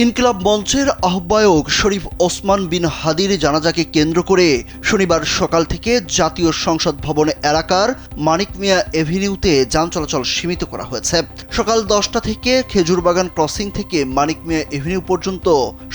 ইনকিলাব মঞ্চের আহ্বায়ক শরীফ ওসমান বিন হাদির জানাজাকে কেন্দ্র করে শনিবার সকাল থেকে জাতীয় সংসদ ভবন এলাকার মানিক মিয়া এভিনিউতে যান চলাচল সীমিত করা হয়েছে। সকাল 10টা থেকে খেজুরবাগান ক্রসিং থেকে মানিক মিয়া এভিনিউ পর্যন্ত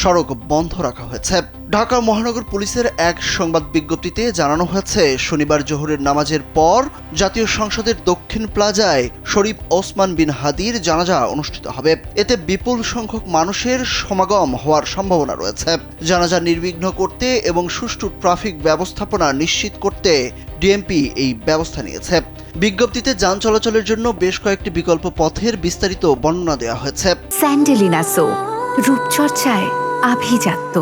সড়ক বন্ধ রাখা হয়েছে। ঢাকা মহানগর পুলিশের এক সংবাদ বিজ্ঞপ্তিতে জানানো হয়েছে, শনিবার জোহরের নামাজের পর জাতীয় সংসদের দক্ষিণ প্লাজায় শরীফ ওসমান বিন হাদির জানাজা অনুষ্ঠিত হবে। এতে বিপুল সংখ্যক মানুষের সমাগম হওয়ার সম্ভাবনা রয়েছে। জানাজা নির্বিঘ্ন করতে এবং সুষ্ঠু ট্রাফিক ব্যবস্থাপনা নিশ্চিত করতে ডিএমপি এই ব্যবস্থা নিয়েছে। বিজ্ঞপ্তিতে যান চলাচলের জন্য বেশ কয়েকটি বিকল্প পথের বিস্তারিত বর্ণনা দেওয়া হয়েছে। স্যান্ডেলিনা সো, রূপচর্চায় আভিজাত্য।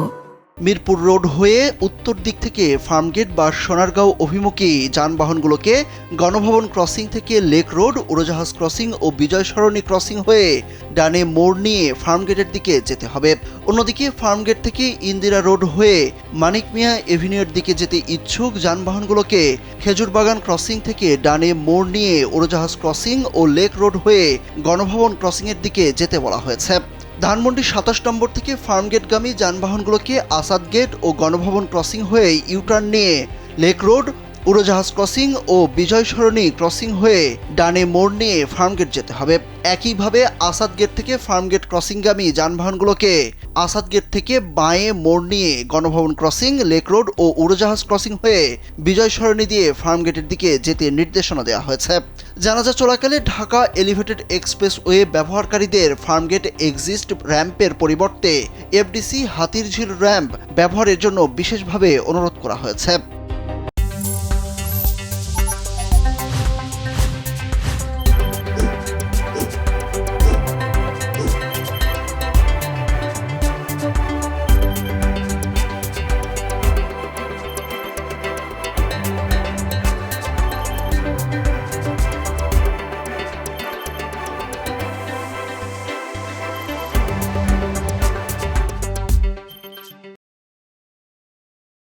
মিরপুর রোড হয়ে উত্তর দিক থেকে ফার্মগেট বা সোনারগাঁও অভিমুখী যানবাহনগুলোকে গণভবন ক্রসিং থেকে লেক রোড, উড়োজাহাজ ক্রসিং ও বিজয় সরণি ক্রসিং হয়ে ডানে মোড় নিয়ে ফার্মগেটের দিকে যেতে হবে। অন্যদিকে ফার্মগেট থেকে ইন্দিরা রোড হয়ে মানিক মিয়া এভিনিউর দিকে যেতে ইচ্ছুক যানবাহনগুলোকে খেজুরবাগান ক্রসিং থেকে ডানে মোড় নিয়ে উড়োজাহাজ ক্রসিং ও লেক রোড হয়ে গণভবন ক্রসিংয়ের দিকে যেতে বলা হয়েছে। ধানমন্ডি 27 নম্বর থেকে ফার্মগেটগামী যানবাহনগুলোকে আসাদ গেট ও গণভবন ক্রসিং হয়ে ইউটার্ন নিয়ে লেক রোড, উড়োজাহাজ ক্রসিং ও বিজয় সরণি ক্রসিং হয়ে ডানে মোড় নিয়ে ফার্মগেট যেতে হবে। একইভাবে আসাদ গেট থেকে ফার্মগেট ক্রসিংগামী যানবাহনগুলোকে আসাদ গেট থেকে বাঁয়ে মোড় নিয়ে গণভবন ক্রসিং, লেক রোড ও উড়োজাহাজ ক্রসিং হয়ে বিজয় সরণি দিয়ে ফার্মগেটের দিকে যেতে নির্দেশনা দেওয়া হয়েছে। জানাজা চলাকালে ঢাকা এলিভেটেড এক্সপ্রেসওয়ে ব্যবহারকারীদের ফার্মগেট এক্সিস্ট র্যাম্পের পরিবর্তে এফডিসি হাতিরঝিল র্যাম্প ব্যবহারের জন্য বিশেষভাবে অনুরোধ করা হয়েছে।